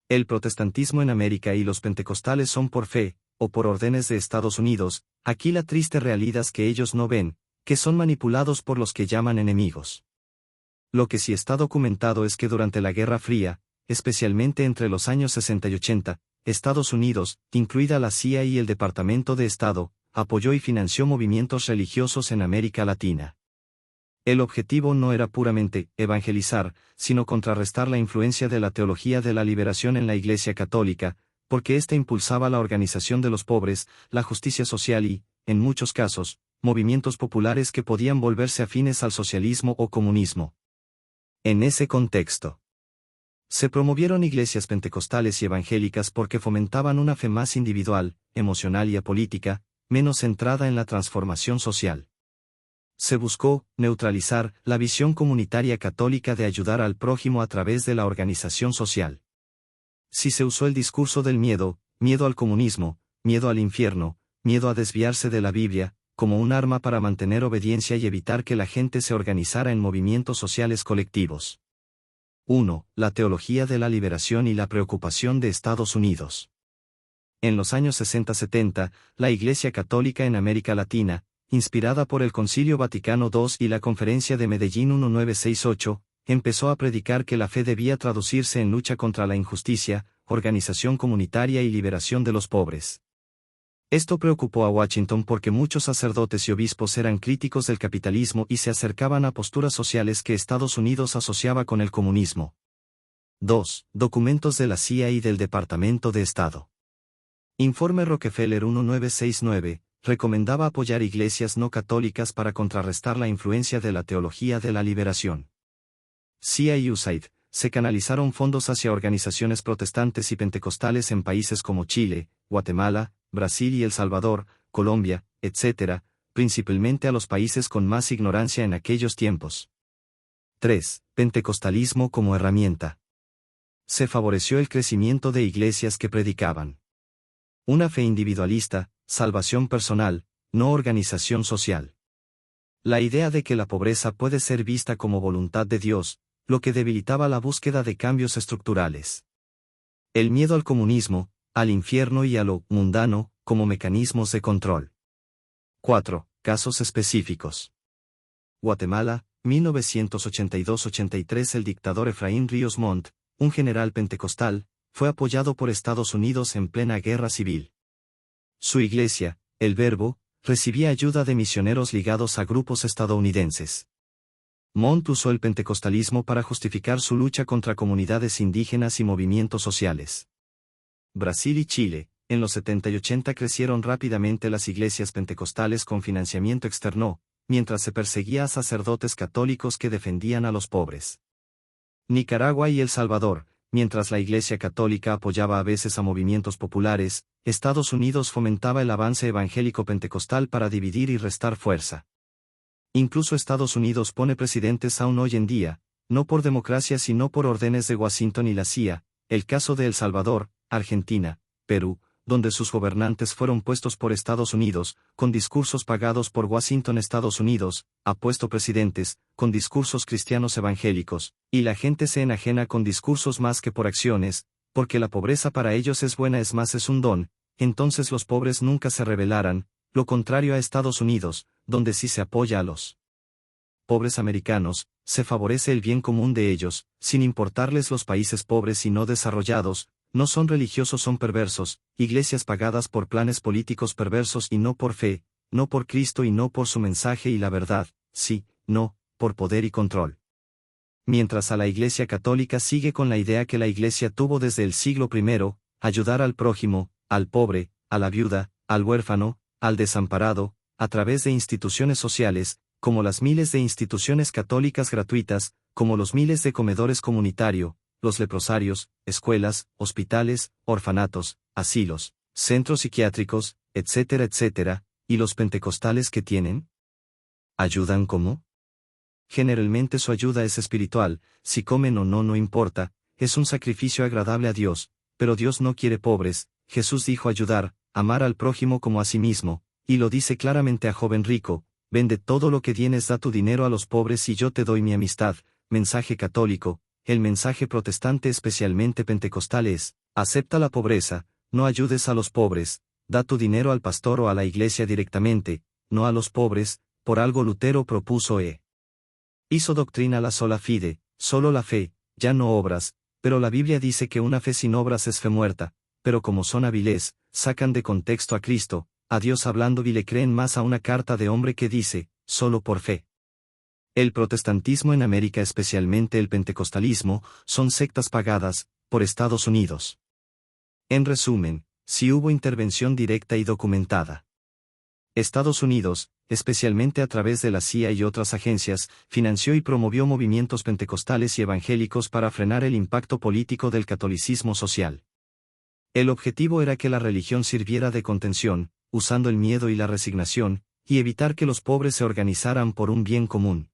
El protestantismo en América y los pentecostales son por fe, o por órdenes de Estados Unidos. Aquí la triste realidad es que ellos no ven, que son manipulados por los que llaman enemigos. Lo que sí está documentado es que durante la Guerra Fría, especialmente entre los años 60 y 80, Estados Unidos, incluida la CIA y el Departamento de Estado, apoyó y financió movimientos religiosos en América Latina. El objetivo no era puramente evangelizar, sino contrarrestar la influencia de la teología de la liberación en la Iglesia Católica, porque ésta impulsaba la organización de los pobres, la justicia social y, en muchos casos, movimientos populares que podían volverse afines al socialismo o comunismo. En ese contexto, se promovieron iglesias pentecostales y evangélicas porque fomentaban una fe más individual, emocional y apolítica, menos centrada en la transformación social. Se buscó neutralizar la visión comunitaria católica de ayudar al prójimo a través de la organización social. Si se usó el discurso del miedo, miedo al comunismo, miedo al infierno, miedo a desviarse de la Biblia, como un arma para mantener obediencia y evitar que la gente se organizara en movimientos sociales colectivos. 1. La teología de la liberación y la preocupación de Estados Unidos. En los años 60-70, la Iglesia Católica en América Latina, inspirada por el Concilio Vaticano II y la Conferencia de Medellín 1968, empezó a predicar que la fe debía traducirse en lucha contra la injusticia, organización comunitaria y liberación de los pobres. Esto preocupó a Washington porque muchos sacerdotes y obispos eran críticos del capitalismo y se acercaban a posturas sociales que Estados Unidos asociaba con el comunismo. 2. Documentos de la CIA y del Departamento de Estado. Informe Rockefeller 1969, recomendaba apoyar iglesias no católicas para contrarrestar la influencia de la teología de la liberación. CIA y USAID, se canalizaron fondos hacia organizaciones protestantes y pentecostales en países como Chile, Guatemala, Brasil y El Salvador, Colombia, etc., principalmente a los países con más ignorancia en aquellos tiempos. 3. Pentecostalismo como herramienta. Se favoreció el crecimiento de iglesias que predicaban una fe individualista, salvación personal, no organización social. La idea de que la pobreza puede ser vista como voluntad de Dios, lo que debilitaba la búsqueda de cambios estructurales. El miedo al comunismo, al infierno y a lo mundano, como mecanismos de control. 4. Casos específicos. Guatemala, 1982-83. El dictador Efraín Ríos Montt, un general pentecostal, fue apoyado por Estados Unidos en plena guerra civil. Su iglesia, el Verbo, recibía ayuda de misioneros ligados a grupos estadounidenses. Montt usó el pentecostalismo para justificar su lucha contra comunidades indígenas y movimientos sociales. Brasil y Chile, en los 70 y 80 crecieron rápidamente las iglesias pentecostales con financiamiento externo, mientras se perseguía a sacerdotes católicos que defendían a los pobres. Nicaragua y El Salvador, mientras la Iglesia Católica apoyaba a veces a movimientos populares, Estados Unidos fomentaba el avance evangélico pentecostal para dividir y restar fuerza. Incluso Estados Unidos pone presidentes aún hoy en día, no por democracia sino por órdenes de Washington y la CIA, el caso de El Salvador, Argentina, Perú, donde sus gobernantes fueron puestos por Estados Unidos, con discursos pagados por Washington. Estados Unidos ha puesto presidentes, con discursos cristianos evangélicos, y la gente se enajena con discursos más que por acciones, porque la pobreza para ellos es buena, es más, es un don, entonces los pobres nunca se rebelarán, lo contrario a Estados Unidos, donde sí se apoya a los pobres americanos, se favorece el bien común de ellos, sin importarles los países pobres y no desarrollados. No son religiosos, son perversos, iglesias pagadas por planes políticos perversos y no por fe, no por Cristo y no por su mensaje y la verdad, sí, no, por poder y control. Mientras a la Iglesia Católica sigue con la idea que la Iglesia tuvo desde el siglo I, ayudar al prójimo, al pobre, a la viuda, al huérfano, al desamparado, a través de instituciones sociales, como las miles de instituciones católicas gratuitas, como los miles de comedores comunitarios, los leprosarios, escuelas, hospitales, orfanatos, asilos, centros psiquiátricos, etcétera, etcétera, ¿y los pentecostales qué tienen? ¿Ayudan cómo? Generalmente su ayuda es espiritual, si comen o no no importa, es un sacrificio agradable a Dios, pero Dios no quiere pobres. Jesús dijo ayudar, amar al prójimo como a sí mismo, y lo dice claramente a joven rico, vende todo lo que tienes, da tu dinero a los pobres y yo te doy mi amistad. Mensaje católico, el mensaje protestante especialmente pentecostal es, acepta la pobreza, no ayudes a los pobres, da tu dinero al pastor o a la iglesia directamente, no a los pobres, por algo Lutero propuso hizo doctrina la sola fide, solo la fe, ya no obras, pero la Biblia dice que una fe sin obras es fe muerta, pero como son hábiles, sacan de contexto a Cristo, a Dios hablando y le creen más a una carta de hombre que dice, solo por fe. El protestantismo en América, especialmente el pentecostalismo, son sectas pagadas, por Estados Unidos. En resumen, sí hubo intervención directa y documentada. Estados Unidos, especialmente a través de la CIA y otras agencias, financió y promovió movimientos pentecostales y evangélicos para frenar el impacto político del catolicismo social. El objetivo era que la religión sirviera de contención, usando el miedo y la resignación, y evitar que los pobres se organizaran por un bien común.